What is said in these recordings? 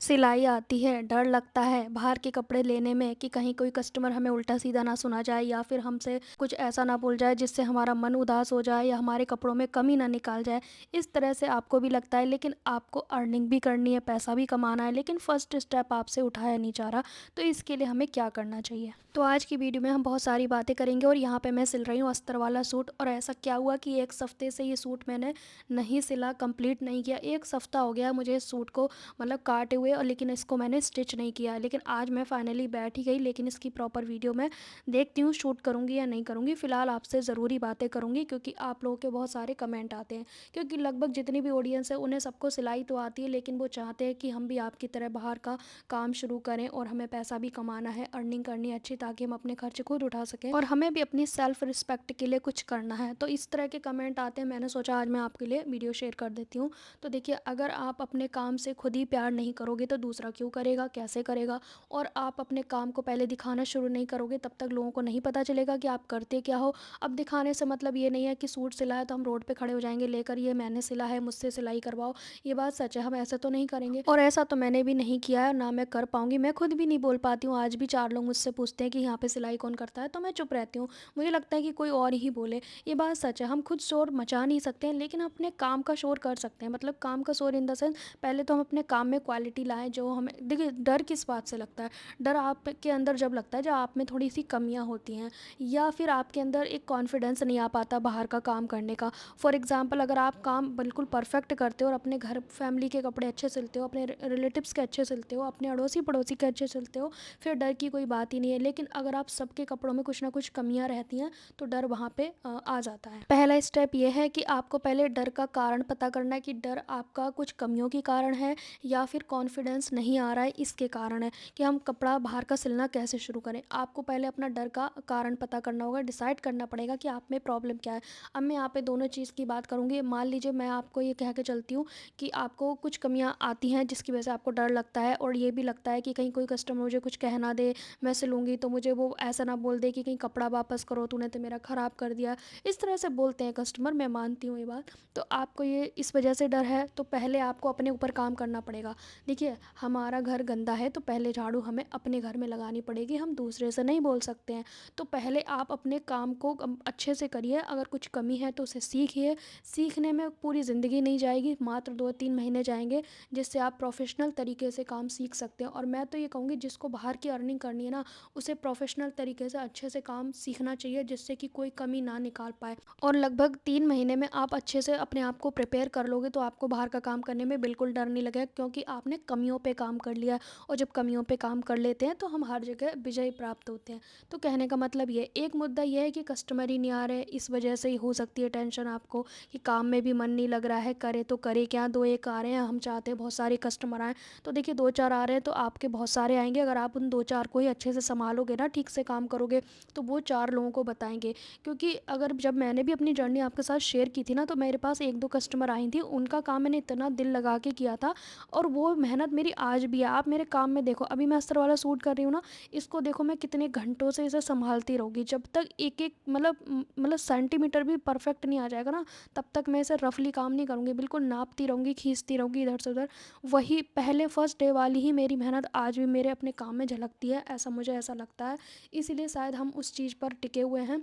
सिलाई आती है, डर लगता है बाहर के कपड़े लेने में कि कहीं कोई कस्टमर हमें उल्टा-सीधा ना सुना जाए या फिर हमसे कुछ ऐसा ना बोल जाए जिससे हमारा मन उदास हो जाए या हमारे कपड़ों में कमी ना निकाल जाए। इस तरह से आपको भी लगता है, लेकिन आपको अर्निंग भी करनी है, पैसा भी कमाना है, लेकिन फर्स्ट स्टेप आपसे उठाया नहीं जा रहा। तो इसके लिए हमें क्या करना चाहिए? तो आज की वीडियो में हम बहुत सारी बातें करेंगे और यहाँ पे मैं सिल रही हूँ अस्तर वाला सूट। और ऐसा क्या हुआ कि 1 हफ्ते से ये सूट मैंने नहीं सिला, कंप्लीट नहीं किया। 1 हफ्ता हो गया मुझे इस सूट को मतलब काटे हुए, और लेकिन इसको मैंने स्टिच नहीं किया। लेकिन आज मैं फाइनली बैठ ही गई, लेकिन इसकी प्रॉपर वीडियो मैं देखती हूँ शूट करूँगी या नहीं करूँगी। फ़िलहाल आपसे ज़रूरी बातें करूँगी क्योंकि आप लोगों के बहुत सारे कमेंट आते हैं, क्योंकि लगभग जितनी भी ऑडियंस है उन्हें सबको सिलाई तो आती है, लेकिन वो चाहते हैं कि हम भी आपकी तरह बाहर का काम शुरू करें और हमें पैसा भी कमाना है, अर्निंग करनी है अच्छी, ताकि हम अपने खर्च खुद उठा सकें और हमें भी अपनी सेल्फ रिस्पेक्ट के लिए कुछ करना है। तो इस तरह के कमेंट आते हैं, मैंने सोचा आज मैं आपके लिए वीडियो शेयर कर देती हूँ। तो देखिए, अगर आप अपने काम से खुद ही प्यार नहीं करोगे तो दूसरा क्यों करेगा, कैसे करेगा? और आप अपने काम को पहले दिखाना शुरू नहीं करोगे तब तक लोगों को नहीं पता चलेगा कि आप करते क्या हो। अब दिखाने से मतलब ये नहीं है कि सूट सिला है तो हम रोड पे खड़े हो जाएंगे लेकर, ये मैंने सिला है, मुझसे सिलाई करवाओ। ये बात सच है, हम ऐसे तो नहीं करेंगे और ऐसा तो मैंने भी नहीं किया है, ना मैं कर पाऊंगी। मैं खुद भी नहीं बोल पाती हूँ। आज भी 4 लोग मुझसे पूछते हैं कि यहाँ पे सिलाई कौन करता है, तो मैं चुप रहती हूँ। मुझे लगता है कि कोई और ही बोले। ये बात सच है, हम खुद शोर मचा नहीं सकते हैं, लेकिन अपने काम का शोर कर सकते हैं। मतलब काम का शोर इन द सेंस, पहले तो हम अपने काम में क्वालिटी लाएं जो हमें। देखिए, डर किस बात से लगता है? डर आपके अंदर जब लगता है जब आप में थोड़ी सी कमियां होती हैं, या फिर आपके अंदर एक कॉन्फिडेंस नहीं आ पाता बाहर का काम करने का। फॉर एग्जांपल, अगर आप काम बिल्कुल परफेक्ट करते हो और अपने घर फैमिली के कपड़े अच्छे सिलते हो, अपने रिलेटिव्स के अच्छे सिलते हो, अपने अड़ोसी पड़ोसी के अच्छे सिलते हो, फिर डर की कोई बात ही नहीं है। लेकिन अगर आप सबके कपड़ों में कुछ ना कुछ कमियां रहती हैं तो डर वहाँ पे आ जाता है। पहला स्टेप ये है कि आपको पहले डर का कारण पता करना है कि डर आपका कुछ कमियों के कारण है या फिर कॉन्फिडेंस नहीं आ रहा है इसके कारण है, कि हम कपड़ा बाहर का सिलना कैसे शुरू करें। आपको पहले अपना डर का कारण पता करना होगा, डिसाइड करना पड़ेगा कि आप में प्रॉब्लम क्या है। अब मैं यहाँ पे दोनों चीज़ की बात करूँगी। मान लीजिए मैं आपको ये कह के चलती हूँ कि आपको कुछ कमियाँ आती हैं जिसकी वजह से आपको डर लगता है, और ये भी लगता है कि कहीं कोई कस्टमर मुझे कुछ कह ना दे, मैं सिलूँगी तो मुझे वो ऐसा ना बोल दे कि कहीं कपड़ा वापस करो, तूने तो मेरा ख़राब कर दिया। इस तरह से बोलते हैं कस्टमर, मैं मानती हूँ ये बात। तो आपको ये इस वजह से डर है, तो पहले आपको अपने ऊपर काम करना पड़ेगा। देखिए, हमारा घर गंदा है तो पहले झाड़ू हमें अपने घर में लगानी पड़ेगी, हम दूसरे से नहीं बोल सकते हैं। तो पहले आप अपने काम को अच्छे से करिए। अगर कुछ कमी है तो उसे सीखिए। सीखने में पूरी ज़िंदगी नहीं जाएगी, मात्र 2-3 महीने जाएंगे, जिससे आप प्रोफेशनल तरीके से काम सीख सकते हैं। और मैं तो ये कहूँगी, जिसको बाहर की अर्निंग करनी है ना, उसे प्रोफेशनल तरीके से अच्छे से काम सीखना चाहिए, जिससे कि कोई कमी ना निकाल पाए। और लगभग 3 महीने में आप अच्छे से अपने आप को प्रिपेयर कर लोगे तो आपको बाहर का काम करने में बिल्कुल डर नहीं लगेगा, क्योंकि आपने कमियों पे काम कर लिया है। और जब कमियों पे काम कर लेते हैं तो हम हर जगह विजय प्राप्त होते हैं। तो कहने का मतलब ये एक मुद्दा ये है कि कस्टमर ही नहीं आ रहे, इस वजह से ही हो सकती है टेंशन आपको कि काम में भी मन नहीं लग रहा है, करे तो करे क्या, 2-1 आ रहे हैं, हम चाहते हैं बहुत सारे कस्टमर आएँ। तो देखिए, 2-4 आ रहे हैं तो आपके बहुत सारे आएंगे। अगर आप उन 2-4 को ही अच्छे से संभालोगे ना, ठीक से काम करोगे, तो वो 4 लोगों को बताएंगे। क्योंकि अगर जब मैंने भी अपनी जर्नी आपके साथ शेयर की थी ना, तो मेरे पास 1-2 कस्टमर आई थी, उनका काम मैंने इतना दिल लगा के किया था, और वो मेहनत मेरी आज भी है। आप मेरे काम में देखो, अभी मैं अस्तर वाला सूट कर रही हूँ ना, इसको देखो मैं कितने घंटों से इसे संभालती रहूँगी, जब तक एक एक मतलब सेंटीमीटर भी परफेक्ट नहीं आ जाएगा ना, तब तक मैं इसे रफली काम नहीं करूँगी। बिल्कुल नापती रहूँगी, खींचती रहूँगी इधर से उधर। वही पहले फर्स्ट डे वाली ही मेरी मेहनत आज भी मेरे अपने काम में झलकती है, ऐसा मुझे ऐसा लगता है। इसीलिए शायद हम उस चीज़ पर टिके हुए हैं।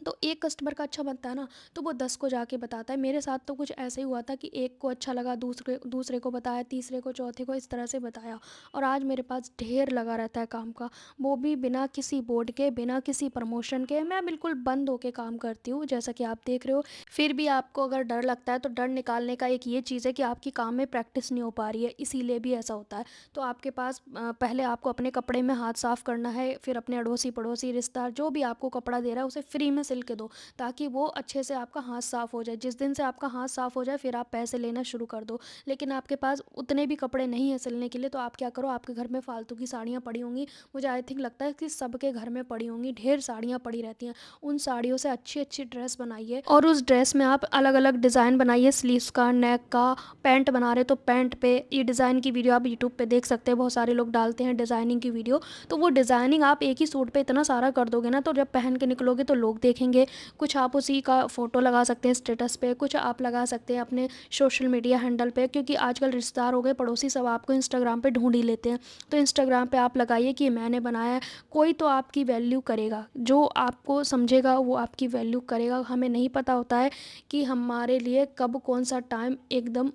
तो एक कस्टमर का अच्छा बनता है ना, तो वो 10 को जाके बताता है। मेरे साथ तो कुछ ऐसे ही हुआ था कि एक को अच्छा लगा, दूसरे दूसरे को बताया, तीसरे को, चौथे को, इस तरह से बताया। और आज मेरे पास ढेर लगा रहता है काम का, वो भी बिना किसी बोर्ड के, बिना किसी प्रमोशन के। मैं बिल्कुल बंद होके काम करती हूँ, जैसा कि आप देख रहे हो। फिर भी आपको अगर डर लगता है तो डर निकालने का एक ये चीज़ है कि आपकी काम में प्रैक्टिस नहीं हो पा रही है, इसीलिए भी ऐसा होता है। तो आपके पास पहले आपको अपने कपड़े में हाथ साफ करना है, फिर अपने अड़ोसी पड़ोसी रिश्तेदार जो भी आपको कपड़ा दे रहा है उसे फ्री में सिल के दो, ताकि वो अच्छे से आपका हाथ साफ हो जाए। जिस दिन से आपका हाथ साफ हो जाए फिर आप पैसे लेना शुरू कर दो। लेकिन आपके पास उतने भी कपड़े नहीं है सिलने के लिए, तो आप क्या करो, आपके घर में फालतू की साड़ियाँ पड़ी होंगी। मुझे आई थिंक लगता है कि सबके घर में पड़ी होंगी, ढेर साड़ियाँ पड़ी रहती हैं। उन साड़ियों से अच्छी अच्छी ड्रेस बनाइए, और उस ड्रेस में आप अलग अलग डिज़ाइन बनाइए, स्लीव्स का, नेक का। पैंट बना रहे तो पैंट पे ये डिज़ाइन की वीडियो आप यूट्यूब पे देख सकते हैं, बहुत सारे लोग डालते हैं डिज़ाइनिंग की वीडियो। तो वो डिज़ाइनिंग आप एक ही सूट पे इतना सारा कर दोगे ना, तो जब पहन के निकलोगे तो लोग देखेंगे देखेंगे, कुछ आप उसी का फ़ोटो लगा सकते हैं स्टेटस पे, कुछ आप लगा सकते हैं अपने सोशल मीडिया हैंडल पे, क्योंकि आजकल रिश्तेदार हो गए, पड़ोसी सब आपको इंस्टाग्राम पे ढूंढ ही लेते हैं। तो इंस्टाग्राम पे आप लगाइए कि मैंने बनाया है, कोई तो आपकी वैल्यू करेगा, जो आपको समझेगा वो आपकी वैल्यू करेगा। हमें नहीं पता होता है कि हमारे लिए कब कौन सा टाइम एकदम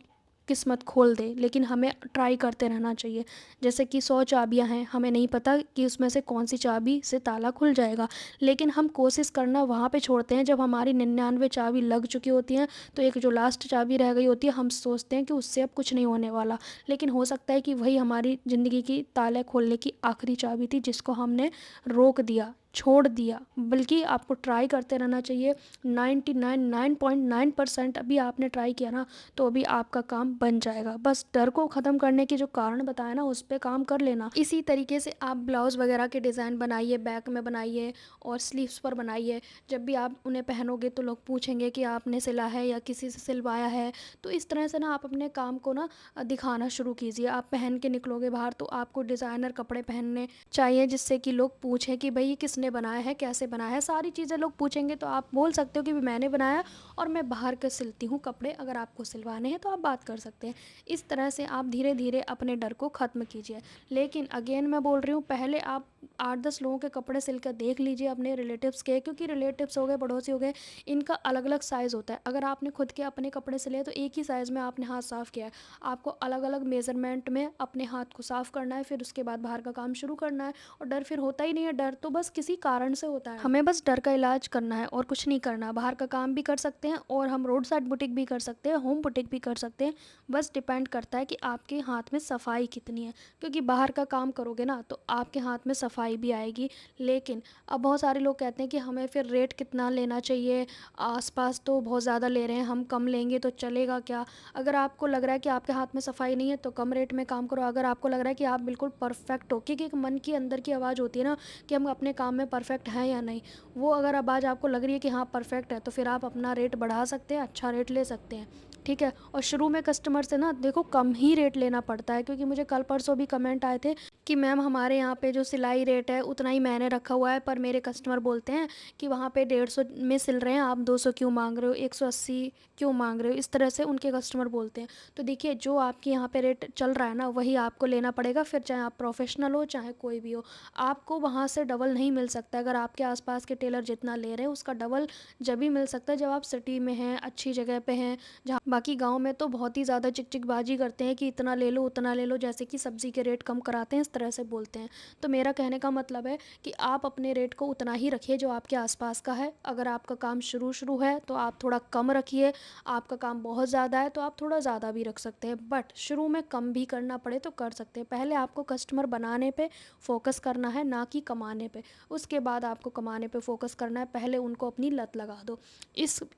किस्मत खोल दे, लेकिन हमें ट्राई करते रहना चाहिए। जैसे कि 100 चाबियां हैं, हमें नहीं पता कि उसमें से कौन सी चाबी से ताला खुल जाएगा, लेकिन हम कोशिश करना वहाँ पे छोड़ते हैं जब हमारी 99 चाबी लग चुकी होती हैं। तो एक जो लास्ट चाबी रह गई होती है, हम सोचते हैं कि उससे अब कुछ नहीं होने वाला, लेकिन हो सकता है कि वही हमारी ज़िंदगी की ताले खोलने की आखिरी चाबी थी, जिसको हमने रोक दिया, छोड़ दिया। बल्कि आपको ट्राई करते रहना चाहिए। 99.9% अभी आपने ट्राई किया ना, तो अभी आपका काम बन जाएगा। बस डर को ख़त्म करने के जो कारण बताया ना, उस पर काम कर लेना। इसी तरीके से आप ब्लाउज़ वगैरह के डिज़ाइन बनाइए, बैक में बनाइए और स्लीव्स पर बनाइए। जब भी आप उन्हें पहनोगे तो लोग पूछेंगे कि आपने सिला है या किसी से सिलवाया है। तो इस तरह से ना आप अपने काम को ना दिखाना शुरू कीजिए। आप पहन के निकलोगे बाहर तो आपको डिज़ाइनर कपड़े पहनने चाहिए, जिससे कि लोग पूछें कि भाई ये किसने बनाया है, कैसे बनाया है। सारी चीज़ें लोग पूछेंगे तो आप बोल सकते हो कि मैंने बनाया और मैं बाहर के सिलती हूँ कपड़े, अगर आपको सिलवाने हैं तो आप बात कर सकते हैं। इस तरह से आप धीरे धीरे अपने डर को ख़त्म कीजिए। लेकिन अगेन मैं बोल रही हूँ, पहले आप 8-10 लोगों के कपड़े सिल कर देख लीजिए, अपने रिलेटिव्स के, क्योंकि रिलेटिव्स हो गए, पड़ोसी हो गए, इनका अलग अलग साइज़ होता है। अगर आपने खुद के अपने कपड़े सिले तो एक ही साइज़ में आपने हाथ साफ़ किया है, आपको अलग अलग मेज़रमेंट में अपने हाथ को साफ़ करना है, फिर उसके बाद बाहर का काम शुरू करना है। और डर फिर होता ही नहीं है, डर तो बस किसी कारण से होता है। हमें बस डर का इलाज करना है और कुछ नहीं करना। बाहर का काम भी कर सकते हैं और हम रोड साइड बुटीक भी कर सकते हैं, होम बुटीक भी कर सकते हैं। बस डिपेंड करता है कि आपके हाथ में सफाई कितनी है, क्योंकि बाहर का काम करोगे ना तो आपके हाथ में सफाई भी आएगी। लेकिन अब बहुत सारे लोग कहते हैं कि हमें फिर रेट कितना लेना चाहिए, आसपास तो बहुत ज़्यादा ले रहे हैं, हम कम लेंगे तो चलेगा क्या। अगर आपको लग रहा है कि आपके हाथ में सफाई नहीं है तो कम रेट में काम करो। अगर आपको लग रहा है कि आप बिल्कुल परफेक्ट हो, क्योंकि एक मन के अंदर की आवाज़ होती है ना कि हम अपने काम में परफेक्ट हैं या नहीं, वो अगर आवाज़ आपको लग रही है कि हाँ परफेक्ट है, तो फिर आप अपना रेट बढ़ा सकते हैं, अच्छा रेट ले सकते हैं। ठीक है। और शुरू में कस्टमर से ना देखो कम ही रेट लेना पड़ता है, क्योंकि मुझे कल परसों भी कमेंट आए थे कि मैम हमारे यहाँ पे जो सिलाई रेट है उतना ही मैंने रखा हुआ है, पर मेरे कस्टमर बोलते हैं कि वहाँ पे 150 में सिल रहे हैं, आप 200 क्यों मांग रहे हो, 180 क्यों मांग रहे हो। इस तरह से उनके कस्टमर बोलते हैं। तो देखिए, जो आपके यहाँ पे रेट चल रहा है ना वही आपको लेना पड़ेगा, फिर चाहे आप प्रोफेशनल हो चाहे कोई भी हो। आपको वहाँ से डबल नहीं मिल सकता। अगर आपके आसपास के टेलर जितना ले रहे हैं उसका डबल जब भी मिल सकता है जब आप सिटी में हैं, अच्छी जगह पे हैं। जहाँ बाकी गांव में तो बहुत ही ज़्यादा चिकचिकबाजी करते हैं कि इतना ले लो उतना ले लो, जैसे कि सब्ज़ी के रेट कम कराते हैं, इस तरह से बोलते हैं। तो मेरा कहने का मतलब है कि आप अपने रेट को उतना ही रखिए जो आपके आसपास का है। अगर आपका काम शुरू है तो आप थोड़ा कम रखिए, आपका काम बहुत ज़्यादा है तो आप थोड़ा ज़्यादा भी रख सकते हैं, बट शुरू में कम भी करना पड़े तो कर सकते हैं। पहले आपको कस्टमर बनाने पे फोकस करना है, ना कि कमाने पे। उसके बाद आपको कमाने पे फोकस करना है, पहले उनको अपनी लत लगा दो।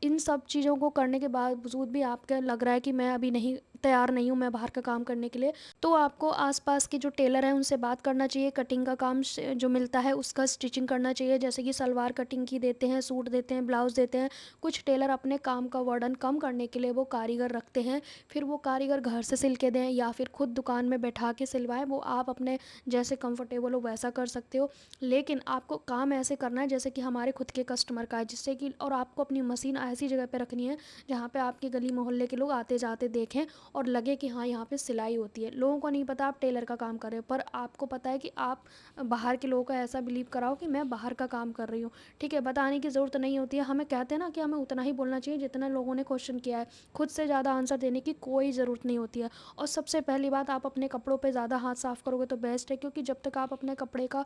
इन सब चीज़ों को करने के बावजूद भी आपको लग रहा है कि मैं अभी नहीं तैयार नहीं हूँ मैं बाहर का काम करने के लिए, तो आपको आसपास के जो टेलर हैं उनसे बात करना चाहिए। कटिंग का काम जो मिलता है उसका स्टिचिंग करना चाहिए, जैसे कि सलवार कटिंग की देते हैं, सूट देते हैं, ब्लाउज़ देते हैं। कुछ टेलर अपने काम का वर्डन कम करने के लिए वो कारीगर रखते हैं, फिर वो कारीगर घर से सिल के दें या फिर खुद दुकान में बैठा के सिलवाएं। वो आप अपने जैसे कंफर्टेबल हो वैसा कर सकते हो, लेकिन आपको काम ऐसे करना है जैसे कि हमारे खुद के कस्टमर का है, जिससे कि और आपको अपनी मशीन ऐसी जगह पे रखनी है जहाँ पे आपके गली मोहल्ले के लोग आते जाते देखें और लगे कि हाँ यहाँ पे सिलाई होती है। लोगों को नहीं पता आप टेलर का काम कर रहे हो, पर आपको पता है कि आप बाहर के लोगों का ऐसा बिलीव कराओ कि मैं बाहर का काम कर रही हूँ। ठीक है, बताने की ज़रूरत नहीं होती है। हमें कहते हैं ना कि हमें उतना ही बोलना चाहिए जितना लोगों ने क्वेश्चन किया है, खुद से ज़्यादा आंसर देने की कोई ज़रूरत नहीं होती है। और सबसे पहली बात, आप अपने कपड़ों पे ज़्यादा हाथ साफ़ करोगे तो बेस्ट है, क्योंकि जब तक आप अपने कपड़े का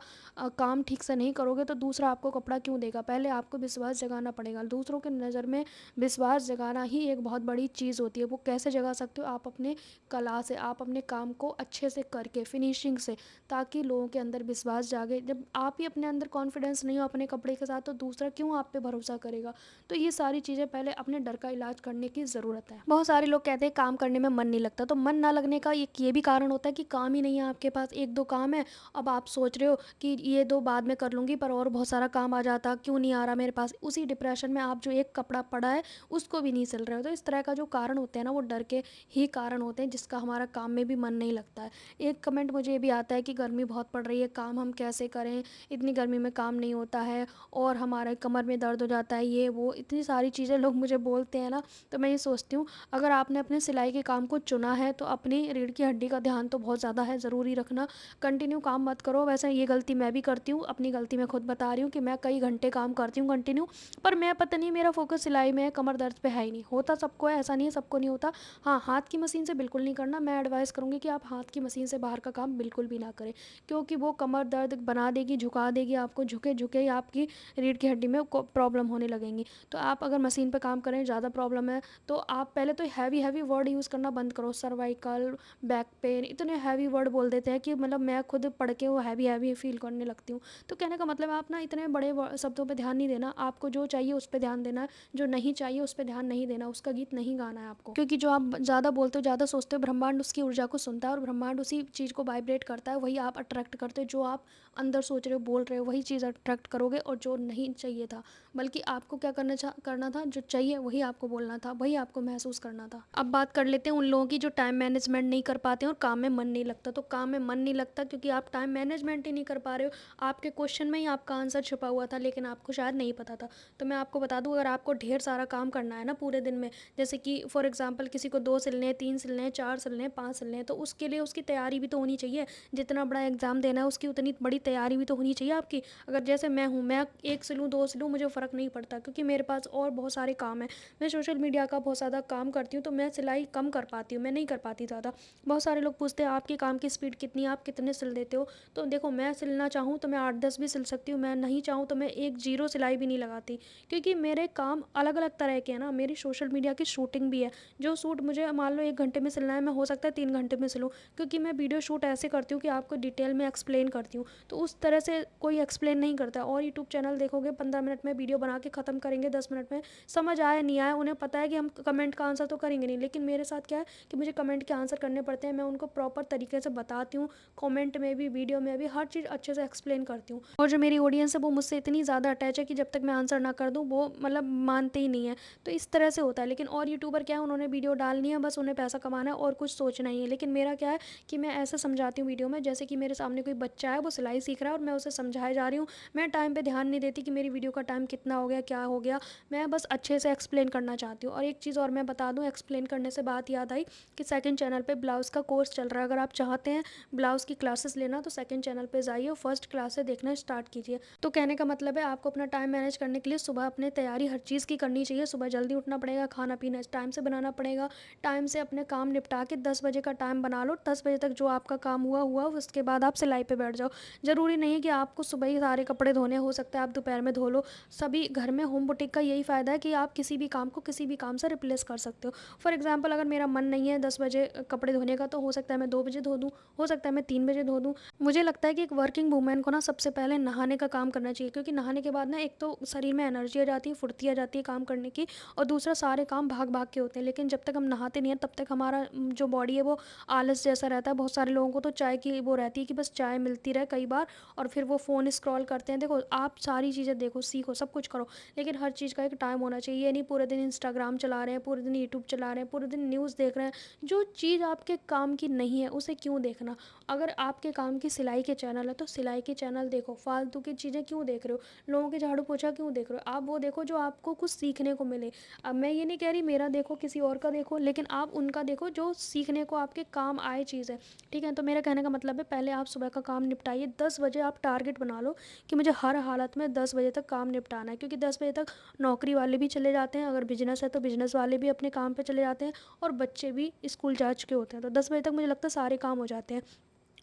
काम ठीक से नहीं करोगे तो दूसरा आपको कपड़ा क्यों देगा। पहले आपको विश्वास जगाना पड़ेगा। दूसरों के नज़र में विश्वास जगाना ही एक बहुत बड़ी चीज़ होती है। वो कैसे जगा सकते हो, आप अपने कला से, आप अपने काम को अच्छे से करके फिनिशिंग से, ताकि लोगों के अंदर विश्वास जागे। जब आप ही अपने अंदर कॉन्फिडेंस नहीं हो अपने कपड़े के साथ तो दूसरा क्यों आप पे भरोसा करेगा। तो ये सारी चीज़ें पहले अपने डर का इलाज करने की ज़रूरत है। बहुत सारे लोग कहते हैं काम करने में मन नहीं लगता, तो मन ना लगने का एक ये भी कारण होता है कि काम ही नहीं है आपके पास। एक दो काम है, अब आप सोच रहे हो कि ये दो बाद में कर लूँगी, पर और बहुत सारा काम आ जाता, क्यों नहीं आ रहा मेरे पास। उसी डिप्रेशन में आप जो एक कपड़ा पड़ा है उसको भी नहीं सिल रहे हो। तो इस तरह का जो कारण होते हैं ना वो डर के ही कारण होते हैं जिसका हमारा काम में भी मन नहीं लगता है। एक कमेंट मुझे ये भी आता है कि गर्मी बहुत पड़ रही है, काम हम कैसे करें, इतनी गर्मी में काम नहीं होता है और हमारे कमर में दर्द हो जाता है, ये वो इतनी सारी चीज़ें लोग मुझे बोलते हैं ना। तो मैं ये सोचती हूँ, अगर आपने अपने सिलाई के काम को चुना है तो अपनी रीढ़ की हड्डी का ध्यान तो बहुत ज़्यादा है, ज़रूरी रखना। कंटिन्यू काम मत करो। वैसे ये गलती मैं भी करती हूँ, अपनी गलती मैं खुद बता रही हूँ कि मैं कई घंटे काम करती हूँ कंटिन्यू, पर मैं पता नहीं मेरा फोकस सिलाई में है, कमर दर्द पे है ही नहीं। होता सबको है, ऐसा नहीं है सबको नहीं होता। हाँ, हाथ की मशीन से बिल्कुल नहीं करना। मैं एडवाइस करूँगी कि आप हाथ की मशीन से बाहर का काम बिल्कुल भी ना करें, क्योंकि वो कमर दर्द बना देगी, झुका देगी आपको, झुके झुके ही आपकी रीढ़ की हड्डी में प्रॉब्लम होने लगेंगी। तो आप अगर मशीन पे काम करें, ज़्यादा प्रॉब्लम है तो आप पहले तो हैवी हैवी वर्ड यूज़ करना बंद करो। सर्वाइकल, बैक पेन, इतने हैवी वर्ड बोल देते हैं कि मतलब मैं खुद पढ़ के वो हैवी हैवी फील करने लगती हूँ। तो कहने का मतलब आप ना इतने बड़े शब्दों पे ध्यान नहीं देना। आपको जो चाहिए उस पे ध्यान देना है, जो नहीं चाहिए उस पे ध्यान नहीं देना, उसका गीत नहीं गाना है आपको। क्योंकि जो आप ज़्यादा बोलते हो, ज़्यादा सोचते हो, ब्रह्मांड उसकी ऊर्जा को सुनता है और ब्रह्मांड उसी चीज़ को वाइब्रेट करता है। वही आप अट्रैक्ट करते हो, जो आप अंदर सोच रहे हो, बोल रहे हो, वही चीज़ अट्रैक्ट करोगे। और जो नहीं चाहिए था, बल्कि आपको क्या करना था, जो चाहिए वही आपको बोलना था, वही आपको महसूस करना था। अब बात कर लेते हैं उन लोगों की जो टाइम मैनेजमेंट नहीं कर पाते हैं और काम में मन नहीं लगता। तो काम में मन नहीं लगता क्योंकि आप टाइम मैनेजमेंट ही नहीं कर पा रहे हो। आपके क्वेश्चन में ही आपका आंसर छुपा हुआ था, लेकिन आपको शायद नहीं पता था। तो मैं आपको बता दूं, अगर आपको ढेर सारा काम करना है ना पूरे दिन में, जैसे कि फॉर एग्जांपल किसी को 2 सिलने हैं, 3 सिलने हैं, 4 सिलने हैं, 5 सिलने हैं, तो उसके लिए उसकी तैयारी भी तो होनी चाहिए। जितना बड़ा एग्जाम देना है उसकी उतनी बड़ी तैयारी भी तो होनी चाहिए आपकी। अगर जैसे मैं हूँ, मैं 1 सिलूँ, 2 सिलूँ, मुझे फ़र्क नहीं पड़ता, क्योंकि मेरे पास और बहुत सारे काम हैं। मैं सोशल मीडिया का बहुत ज़्यादा काम करती हूँ, तो मैं सिलाई कम कर पाती हूँ, मैं नहीं कर पाती ज़्यादा। बहुत सारे लोग पूछते हैं आपकी काम की स्पीड कितनी है, आप कितने सिल देते हो। तो देखो, मैं सिलना चाहूँ तो मैं 8-10 भी सिल सकती हूँ, मैं नहीं चाहूँ तो मैं एक जीरो सिलाई भी नहीं लगाती, क्योंकि मेरे काम अलग अलग तरह के हैं ना। मेरी सोशल मीडिया की शूटिंग भी है। जो सूट मुझे मान लो 1 घंटे में सिलना है, मैं हो सकता है 3 घंटे में सिलूँ, क्योंकि मैं वीडियो शूट ऐसे करती हूँ कि आपको डिटेल में एक्सप्लेन करती हूँ। तो उस तरह से कोई एक्सप्लेन नहीं करता। और यूट्यूब चैनल देखोगे, 15 मिनट में वीडियो बना के ख़त्म करेंगे, 10 मिनट में। समझ आया नहीं आया, उन्हें पता है कि हम कमेंट का आंसर तो करेंगे नहीं, लेकिन मेरे साथ क्या है कि मुझे कमेंट के आंसर करने पड़ते हैं। मैं उनको प्रॉपर तरीके से बताती हूँ, कमेंट में भी, वीडियो में भी, हर चीज़ अच्छे से एक्सप्लेन करती हूँ। और जो मेरी ऑडियंस है वो मुझसे इतनी ज़्यादा अटैच है कि जब तक मैं आंसर ना कर दूँ वो मतलब मानते ही नहीं है। तो इस तरह से होता है। लेकिन और यूट्यूबर क्या है, उन्होंने वीडियो डालनी है, बस उन्हें पैसा कमाना है और कुछ सोचना ही है। लेकिन मेरा क्या है कि मैं ऐसे समझाती हूँ वीडियो में, जैसे कि मेरे सामने कोई बच्चा है, वो सिलाई सीख रहा है और मैं उसे समझाए जा रही हूँ। मैं टाइम पे ध्यान नहीं देती कि मेरी वीडियो का टाइम कितना हो गया, क्या हो गया। मैं बस अच्छे से एक्सप्लेन करना चाहती हूँ। और एक चीज़ और मैं बता दूँ, एक्सप्लेन करने से बात याद आई कि सेकंड चैनल पे ब्लाउज़ का कोर्स चल रहा है। अगर आप चाहते हैं ब्लाउज़ की क्लासेस लेना तो सेकंड चैनल पे जाइए और फर्स्ट क्लास से देखना स्टार्ट कीजिए। तो कहने का मतलब है, आपको अपना टाइम मैनेज करने के लिए सुबह अपने तैयारी हर चीज़ की करनी चाहिए। सुबह जल्दी उठना पड़ेगा, खाना पीना टाइम से बनाना पड़ेगा, टाइम से अपने काम निपटा के 10 बजे का टाइम बना लो। 10 बजे तक जो आपका काम हुआ उसके बाद आप सिलाई पे बैठ जाओ। ज़रूरी नहीं है कि आपको सुबह ही सारे कपड़े धोने, हो सकता है आप दोपहर में धो लो। सभी घर में होम बुटीक का यही फ़ायदा है कि आप किसी भी काम को किसी भी काम से रिप्लेस कर सकते हो। फॉर एग्जांपल, अगर मेरा मन नहीं है 10 बजे कपड़े धोने का, तो हो सकता है मैं 2 बजे धो दूँ, हो सकता है मैं 3 बजे धो दूँ। मुझे लगता है कि एक वर्किंग वूमेन को ना सबसे पहले नहाने का काम करना चाहिए, क्योंकि नहाने के बाद ना एक तो शरीर में एनर्जी आ जाती है, फुर्ती आ जाती है काम करने की, और दूसरा सारे काम भाग भाग के होते हैं। लेकिन जब तक हम नहाते नहीं हैं तब तक हमारा जो बॉडी है वो आलस जैसा रहता है। बहुत सारे लोगों को तो चाय की वो रहती है कि बस चाय मिलती रहे कई बार, और फिर वो फ़ोन स्क्रॉल करते हैं। देखो, आप सारी चीज़ें देखो, सीखो, सब कुछ करो, लेकिन हर चीज़ का एक टाइम होना चाहिए। ये नहीं पूरे दिन इंस्टाग्राम चला रहे हैं, पूरे दिन यूट्यूब चला रहे हैं, पूरे दिन न्यूज़ देख रहे हैं। जो चीज़ आपके काम की नहीं है उसे क्यों देखना। अगर आपके काम की सिलाई के चैनल है तो सिलाई के चैनल देखो, फालतू की चीज़ें क्यों देख रहे हो, लोगों के झाड़ू पोछा क्यों देख रहे हो। आप वो देखो जो आपको कुछ सीखने को मिले। अब मैं ये नहीं कह रही मेरा देखो, किसी और का देखो, लेकिन आप उनका देखो जो सीखने को आपके काम आए चीज़ है। ठीक है, तो मेरा कहने का मतलब है, पहले आप सुबह का काम निपटाइए। 10 बजे आप टारगेट बना लो कि मुझे हर हालत में 10 बजे तक काम निपटाना है, क्योंकि 10 बजे तक नौकरी वाले भी चले जाते हैं, अगर बिजनेस है तो बिजनेस वाले भी अपने काम पे चले जाते हैं, और बच्चे भी स्कूल जा चुके होते हैं। तो 10 बजे तक मुझे लगता है सारे काम हो जाते हैं।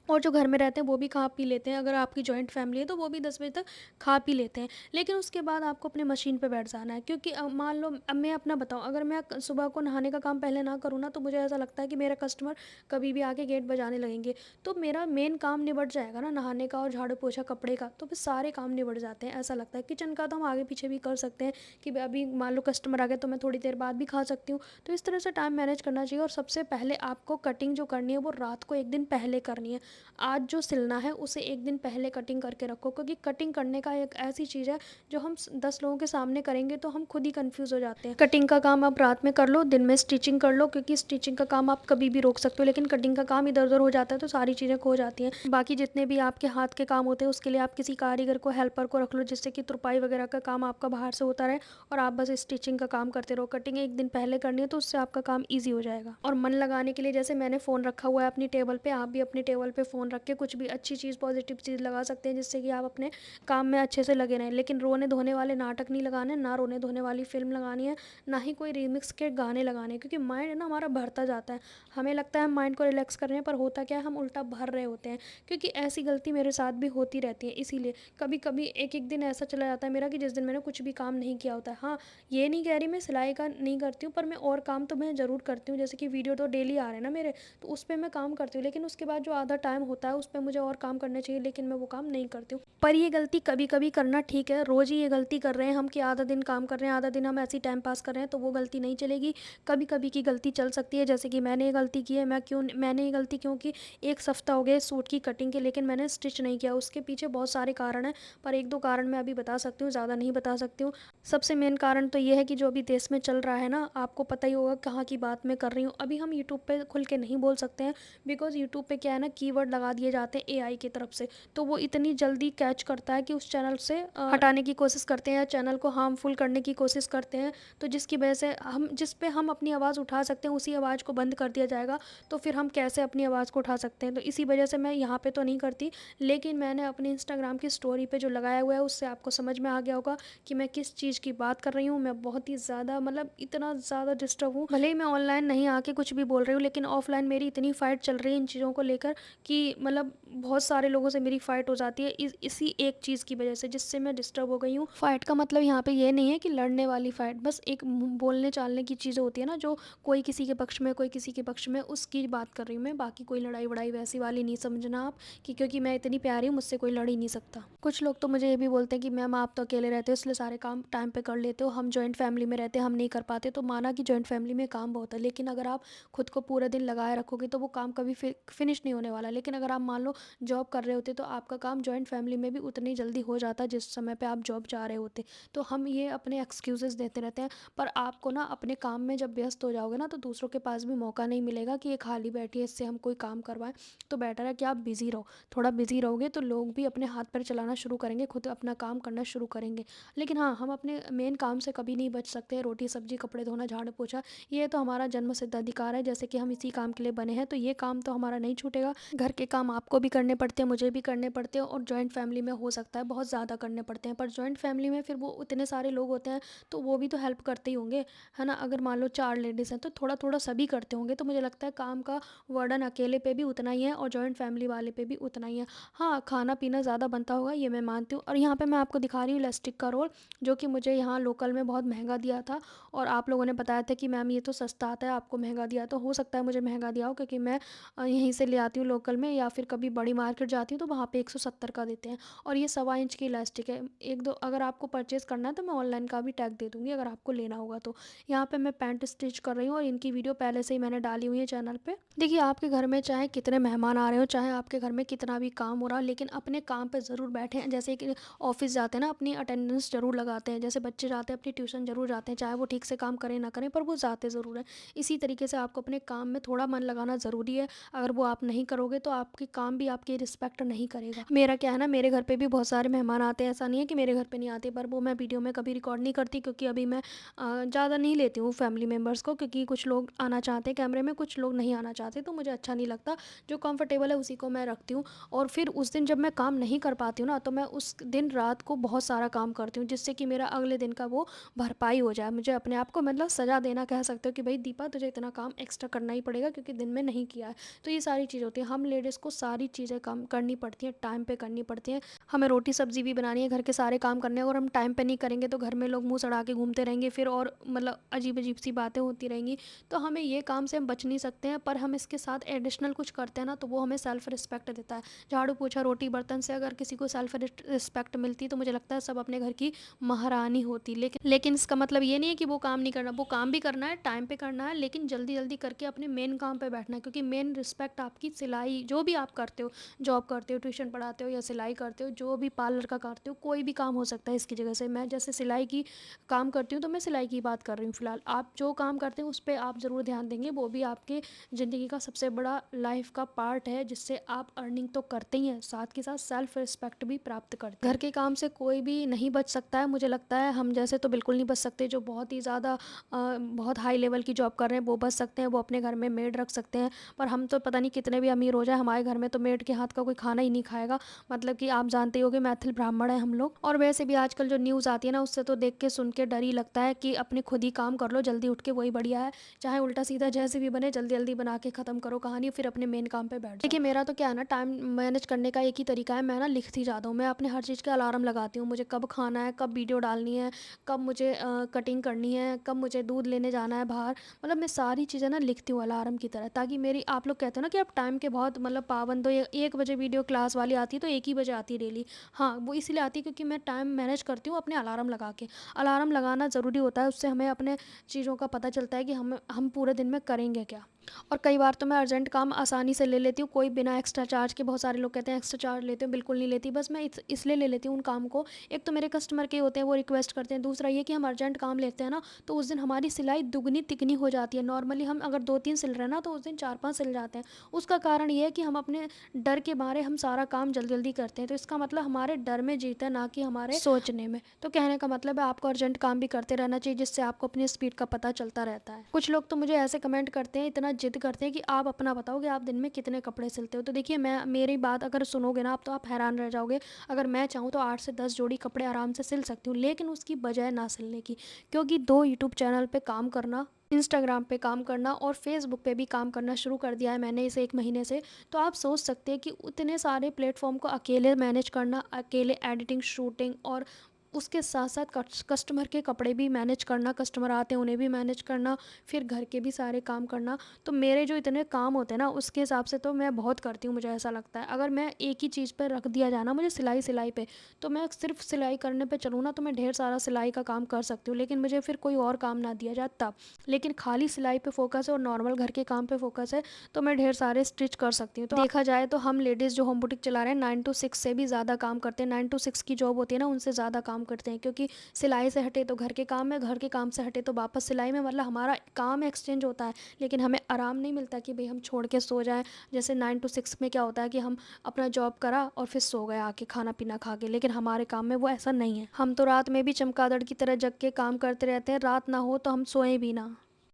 और जो घर में रहते हैं वो भी खा पी लेते हैं। अगर आपकी जॉइंट फैमिली है तो वो भी 10 बजे तक खा पी लेते हैं। लेकिन उसके बाद आपको अपने मशीन पे बैठ जाना है, क्योंकि मान लो, अब मैं अपना बताऊँ, अगर मैं सुबह को नहाने का काम पहले ना करूँ ना, तो मुझे ऐसा लगता है कि मेरा कस्टमर कभी भी आके गेट बजाने लगेंगे। तो मेरा मेन काम निबट जाएगा ना, नहाने का और झाड़ू पोछा कपड़े का, तो फिर सारे काम निबट जाते हैं। ऐसा लगता है किचन का तो हम आगे पीछे भी कर सकते हैं कि अभी मान लो कस्टमर आ गए तो मैं थोड़ी देर बाद भी खा सकती हूँ। तो इस तरह से टाइम मैनेज करना चाहिए। और सबसे पहले आपको कटिंग जो करनी है वो रात को 1 दिन पहले करनी है। आज जो सिलना है उसे एक दिन पहले कटिंग करके रखो, क्योंकि कटिंग करने का एक ऐसी चीज़ है जो हम 10 लोगों के सामने करेंगे तो हम खुद ही कंफ्यूज हो जाते हैं। कटिंग का काम आप रात में कर लो, दिन में स्टिचिंग कर लो, क्योंकि स्टिचिंग का काम आप कभी भी रोक सकते हो, लेकिन कटिंग का काम इधर उधर हो जाता है तो सारी चीज़ें खो जाती हैं। बाकी जितने भी आपके हाथ के काम होते हैं उसके लिए आप किसी कारीगर को, हेल्पर को रख लो, जिससे कि तुरपाई वगैरह का काम आपका बाहर से होता रहे और आप बस स्टिचिंग का काम करते रहो। कटिंग एक दिन पहले करनी है तो उससे आपका काम ईजी हो जाएगा। और मन लगाने के लिए जैसे मैंने फ़ोन रखा हुआ है अपनी टेबल पे, आप भी अपनी टेबल पे फ़ोन रख के कुछ भी अच्छी चीज़, पॉजिटिव चीज़ लगा सकते हैं, जिससे कि आप अपने काम में अच्छे से लगे रहें। लेकिन रोने धोने वाले नाटक नहीं लगाने, ना रोने धोने वाली फ़िल्म लगानी है, ना ही कोई रीमिक्स के गाने लगाने हैं, क्योंकि माइंड है ना हमारा भरता जाता है। हमें लगता है हम माइंड को रिलैक्स कर रहे हैं, पर होता क्या है, हम उल्टा भर रहे होते हैं। क्योंकि ऐसी गलती मेरे साथ भी होती रहती है, इसीलिए कभी कभी एक एक दिन ऐसा चला जाता है मेरा कि जिस दिन मैंने कुछ भी काम नहीं किया होता है। हाँ, ये नहीं कह रही मैं सिलाई का नहीं करती हूँ, पर मैं और काम तो मैं ज़रूर करती हूँ। जैसे कि वीडियो तो डेली आ रहे हैं ना मेरे, तो उस पर मैं काम करती हूँ, लेकिन उसके बाद जो आधा टाइम होता है उस पर मुझे और काम करने चाहिए, लेकिन मैं वो काम नहीं करती हूँ। पर ये गलती कभी कभी करना ठीक है, रोज़ ही ये गलती कर रहे हैं हम कि आधा दिन काम कर रहे हैं, आधा दिन हम ऐसे ही टाइम पास कर रहे हैं, तो वो गलती नहीं चलेगी। कभी कभी की गलती चल सकती है, जैसे कि मैंने ये गलती की है। मैंने ये गलती क्यों की, एक हफ्ता हो गया सूट की कटिंग के, लेकिन मैंने स्टिच नहीं किया। उसके पीछे बहुत सारे कारण हैं, पर एक दो कारण मैं अभी बता सकती हूँ, ज़्यादा नहीं बता सकती हूँ। सबसे मेन कारण तो ये है कि जो अभी देश में चल रहा है ना, आपको पता ही होगा कहाँ की बात मैं कर रही हूँ। अभी हम यूट्यूब पे खुल के नहीं बोल सकते हैं, बिकॉज़ यूट्यूब पे क्या है ना, कीवर्ड लगा दिए जाते हैं एआई की तरफ से, तो वो इतनी जल्दी कैच करता है कि उस चैनल से हटाने की कोशिश करते हैं या चैनल को हार्मफुल करने की कोशिश करते हैं। तो जिसकी वजह से हम जिस पे हम अपनी आवाज़ उठा सकते हैं उसी आवाज़ को बंद कर दिया जाएगा, तो फिर हम कैसे अपनी आवाज़ को उठा सकते हैं। तो इसी वजह से मैं यहाँ पे तो नहीं करती, लेकिन मैंने अपनी इंस्टाग्राम की स्टोरी पे जो लगाया हुआ है उससे आपको समझ में आ गया होगा कि मैं किस चीज़ की बात कर रही हूँ। मैं बहुत ही ज़्यादा, मतलब इतना ज़्यादा डिस्टर्ब हूँ। भले ही मैं ऑनलाइन नहीं आके कुछ भी बोल रही हूँ, लेकिन ऑफलाइन मेरी इतनी फ़ाइट चल रही है इन चीज़ों को लेकर कि मतलब बहुत सारे लोगों से मेरी फ़ाइट हो जाती है इसी एक चीज़ की वजह से, जिससे मैं डिस्टर्ब हो गई हूँ। फ़ाइट का मतलब यहाँ पे ये नहीं है कि लड़ने वाली फ़ाइट, बस एक बोलने चालने की चीज़ें होती है ना, जो कोई किसी के पक्ष में, कोई किसी के पक्ष में, उसकी बात कर रही हूँ मैं। बाकी कोई लड़ाई वड़ाई वैसी वाली नहीं समझना आप, कि क्योंकि मैं इतनी प्यारी हूँ मुझसे कोई लड़ ही नहीं सकता। कुछ लोग तो मुझे ये भी बोलते हैं कि मैम आप तो अकेले रहते हो इसलिए सारे काम टाइम पे कर लेते हो, हम जॉइंट फैमिली में रहते हैं हम नहीं कर पाते। तो माना कि जॉइंट फैमिली में काम बहुत है, लेकिन अगर आप खुद को पूरा दिन लगाए रखोगे तो वो काम कभी फिनिश नहीं होने वाला। लेकिन अगर आप मान लो जॉब कर रहे होते तो आपका काम जॉइंट फैमिली में भी उतनी जल्दी हो जाता जिस समय पे आप जॉब जा रहे होते। तो हम ये अपने एक्सक्यूज़ेस देते रहते हैं, पर आपको ना अपने काम में जब व्यस्त हो जाओगे ना तो दूसरों के पास भी मौका नहीं मिलेगा कि ये खाली बैठी है इससे हम कोई काम करवाएं। तो बेटर है कि आप बिज़ी रहो। थोड़ा बिज़ी रहोगे तो लोग भी अपने हाथ पैर चलाना शुरू करेंगे, खुद अपना काम करना शुरू करेंगे। लेकिन हाँ, हम अपने मेन काम से कभी नहीं बच सकते। रोटी सब्जी कपड़े धोना झाड़ू पोछा, ये तो हमारा जन्म सिद्ध अधिकार है, जैसे कि हम इसी काम के लिए बने हैं, तो ये काम तो हमारा नहीं छूटेगा। घर के काम आपको भी करने पड़ते हैं, मुझे भी करने पड़ते हैं, और जॉइंट फैमिली में हो सकता है बहुत ज़्यादा करने पड़ते हैं, पर जॉइंट फैमिली में फिर वो इतने सारे लोग होते हैं तो वो भी तो हेल्प करते ही होंगे, है ना। अगर मान लो 4 लेडीज़ हैं तो थोड़ा थोड़ा सभी करते होंगे, तो मुझे लगता है काम का वर्डन अकेले पे भी उतना ही है और जॉइंट फैमिली वाले पे भी उतना ही है। हाँ, खाना पीना ज़्यादा बनता होगा ये मैं मानती हूँ। और यहाँ पे मैं आपको दिखा रही हूँ इलास्टिक का रोल, जो कि मुझे यहाँ लोकल में बहुत महंगा दिया था, और आप लोगों ने बताया था कि मैम ये तो सस्ता आता है, आपको महंगा दिया। तो हो सकता है मुझे महंगा दिया हो, क्योंकि मैं यहीं से ले आती हूँ लोकल में, या फिर कभी बड़ी मार्केट जाती हूँ तो वहाँ पे 170 का देते हैं। और ये 1.25 इंच की इलास्टिक है। एक दो अगर आपको परचेज़ करना है तो मैं ऑनलाइन का भी टैग दे दूँगी अगर आपको लेना होगा तो। यहाँ पे मैं पैंट स्टिच कर रही हूँ और इनकी वीडियो पहले से ही मैंने डाली हुई है चैनल पे। देखिए, आपके घर में चाहे कितने मेहमान आ रहे हो, चाहे आपके घर में कितना भी काम हो रहा हो, लेकिन अपने काम पे ज़रूर बैठें। जैसे कि ऑफिस जाते हैं ना, अपनी अटेंडेंस ज़रूर लगाते हैं। जैसे बच्चे जाते हैं अपनी ट्यूशन ज़रूर जाते हैं, चाहे वो ठीक से काम करें ना करें, पर वो जाते ज़रूर हैं। इसी तरीके से आपको अपने काम में थोड़ा मन लगाना ज़रूरी है। अगर वो आप नहीं करोगे तो आपके काम भी आपकी रिस्पेक्ट नहीं करेगा। मेरा क्या है ना, मेरे घर पे भी बहुत सारे मेहमान आते हैं, ऐसा नहीं है कि मेरे घर पे नहीं आते, पर वो मैं वीडियो में कभी रिकॉर्ड नहीं करती, क्योंकि अभी मैं ज़्यादा नहीं लेती हूँ फैमिली मेम्बर्स को, क्योंकि कुछ लोग आना चाहते हैं कैमरे में, कुछ लोग नहीं आना चाहते, तो मुझे अच्छा नहीं लगता। जो कंफर्टेबल है उसी को मैं रखती हूँ। और फिर उस दिन जब मैं काम नहीं कर पाती हूँ ना, तो मैं उस दिन रात को बहुत सारा काम करती हूँ, जिससे कि मेरा अगले दिन का वो भरपाई हो जाए। मुझे अपने आप को मतलब सज़ा देना कह सकते हो कि भाई दीपा, तुझे इतना काम एक्स्ट्रा करना ही पड़ेगा क्योंकि दिन में नहीं किया है। तो ये सारी चीज़ होती है, हम लेडीज़ को सारी चीज़ें काम करनी पड़ती हैं, टाइम पे करनी पड़ती हैं। हमें रोटी सब्जी भी बनानी है, घर के सारे काम करने हैं, और हम टाइम पे नहीं करेंगे तो घर में लोग मुंह चढ़ा के घूमते रहेंगे फिर, और मतलब अजीब अजीब सी बातें होती रहेंगी। तो हमें ये काम से हम बच नहीं सकते हैं, पर हम इसके साथ एडिशनल कुछ करते हैं ना, तो वो हमें सेल्फ रिस्पेक्ट देता है। झाड़ू पोछा रोटी बर्तन से अगर किसी को सेल्फ रिस्पेक्ट मिलती तो मुझे लगता है सब अपने घर की महारानी होती। लेकिन इसका मतलब ये नहीं है कि वो काम नहीं करना, वो काम भी करना है, टाइम पे करना है, लेकिन जल्दी जल्दी करके अपने मेन काम पे बैठना है, क्योंकि मेन रिस्पेक्ट आपकी सिलाई जो भी आप करते हो, जॉब करते हो, ट्यूशन पढ़ाते हो या सिलाई करते हो, जो भी पार्लर का करते हो, कोई भी काम हो सकता है इसकी जगह से। मैं जैसे सिलाई की काम करती हूँ तो मैं सिलाई की बात कर रही हूँ फ़िलहाल। आप जो काम करते हैं उस पे आप ज़रूर ध्यान देंगे, वो भी आपके ज़िंदगी का सबसे बड़ा लाइफ का पार्ट है, जिससे आप अर्निंग तो करते ही हैं, साथ के साथ सेल्फ रिस्पेक्ट भी प्राप्त करते हैं। घर के काम से कोई भी नहीं बच सकता है, मुझे लगता है हम जैसे तो बिल्कुल नहीं बच सकते। जो बहुत ही ज़्यादा बहुत हाई लेवल की जॉब कर रहे हैं वो बच सकते हैं, वो अपने घर में मेड रख सकते हैं। पर हम तो पता नहीं कितने भी अमीर हो जाए, हमारे घर में तो मेड के हाथ का कोई खाना ही नहीं खाएगा। मतलब कि आप जानते ही होगे मैथिल ब्राह्मण है हम लोग। और वैसे भी आजकल जो न्यूज़ आती है ना, उससे तो देख के सुन के डर ही लगता है कि अपने खुद ही काम कर लो, जल्दी उठ के, वही बढ़िया है। चाहे उल्टा सीधा जैसे भी बने, जल्दी जल्दी बना के ख़त्म करो कहानी, फिर अपने मेन काम पे बैठ जाओ। देखिए मेरा तो क्या है ना, टाइम मैनेज करने का एक ही तरीका है, मैं ना लिखती जाता हूँ। मैं अपने हर चीज़ के अलार्म लगाती हूँ, मुझे कब खाना है, कब वीडियो डालनी है, कब मुझे कटिंग करनी है, कब मुझे दूध लेने जाना है बाहर। मतलब मैं सारी चीज़ें ना लिखती हूँ अलार्म की तरह, ताकि मेरी, आप लोग कहते हो ना कि आप टाइम के बहुत मतलब पाबंद हो। 1 बजे वीडियो क्लास वाली आती है तो 1 ही बजे आती है डेली। हाँ, वो इसलिए आती है क्योंकि मैं टाइम मैनेज करती हूँ अपने अलार्म लगा के। अलार्म लगाना ज़रूरी होता है, उससे हमें अपने चीज़ों का पता चलता है कि हम पूरे दिन में करेंगे क्या। और कई बार तो मैं अर्जेंट काम आसानी से ले लेती हूँ, कोई बिना एक्स्ट्रा चार्ज के। बहुत सारे लोग कहते हैं एक्स्ट्रा चार्ज लेते हो, बिल्कुल नहीं लेती। बस मैं इसलिए ले लेती हूँ उन काम को, एक तो मेरे कस्टमर के होते हैं, वो रिक्वेस्ट करते हैं। दूसरा ये कि हम अर्जेंट काम लेते हैं ना, तो उस दिन हमारी सिलाई दुगनी तिगनी हो जाती है। नॉर्मली हम अगर 2-3 सिल रहे हैं ना, तो उस दिन 4-5 सिल जाते हैं। उसका कारण ये है कि हम अपने डर के मारे हम सारा काम जल्दी जल्दी करते हैं। तो इसका मतलब हमारे डर में जीत है, ना कि हमारे सोचने में। तो कहने का मतलब है आपको अर्जेंट काम भी करते रहना चाहिए, जिससे आपको अपनी स्पीड का पता चलता रहता है। कुछ लोग तो मुझे ऐसे कमेंट करते हैं, इतना जिद करते हैं कि आप अपना बताओ कि आप दिन में कितने कपड़े सिलते हो। तो देखिए, मैं मेरी बात अगर सुनोगे ना आप, तो आप हैरान रह जाओगे। अगर मैं चाहूँ तो 8 से 10 जोड़ी कपड़े आराम से सिल सकती हूँ, लेकिन उसकी बजाय ना सिलने की, क्योंकि 2 यूट्यूब चैनल पे काम करना, इंस्टाग्राम पे काम करना और फेसबुक पे भी काम करना शुरू कर दिया है मैंने इसे 1 महीने से। तो आप सोच सकते हैं कि उतने सारे प्लेटफॉर्म को अकेले मैनेज करना, अकेले एडिटिंग, शूटिंग और उसके साथ साथ कस्टमर के कपड़े भी मैनेज करना, कस्टमर आते हैं उन्हें भी मैनेज करना, फिर घर के भी सारे काम करना। तो मेरे जो इतने काम होते हैं ना, उसके हिसाब से तो मैं बहुत करती हूँ, मुझे ऐसा लगता है। अगर मैं एक ही चीज़ पर रख दिया जाए ना मुझे, सिलाई पे, तो मैं सिर्फ सिलाई करने पे चलूँ ना, तो मैं ढेर सारा सिलाई का काम कर सकती हूँ, लेकिन मुझे फिर कोई और काम ना दिया जाए तब। लेकिन खाली सिलाई पे फोकस है और नॉर्मल घर के काम पे फोकस है, तो मैं ढेर सारे स्टिच कर सकती हूँ। तो देखा जाए तो हम लेडीज़ जो होम बुटीक चला रहे हैं 9 to 6 से भी ज़्यादा काम करते हैं। 9 to 6 की जॉब होती है ना, उनसे ज़्यादा काम करते हैं, क्योंकि सिलाई से हटे तो घर के काम में, घर के काम से हटे तो वापस सिलाई में। मतलब हमारा काम एक्सचेंज होता है, लेकिन हमें आराम नहीं मिलता कि भाई हम छोड़ के सो जाएं। जैसे 9 to 6 में क्या होता है कि हम अपना जॉब करा और फिर सो गए आके खाना पीना खा के, लेकिन हमारे काम में वो ऐसा नहीं है। हम तो रात में भी चमगादड़ की तरह जग के काम करते रहते हैं, रात ना हो तो हम सोएं भी ना।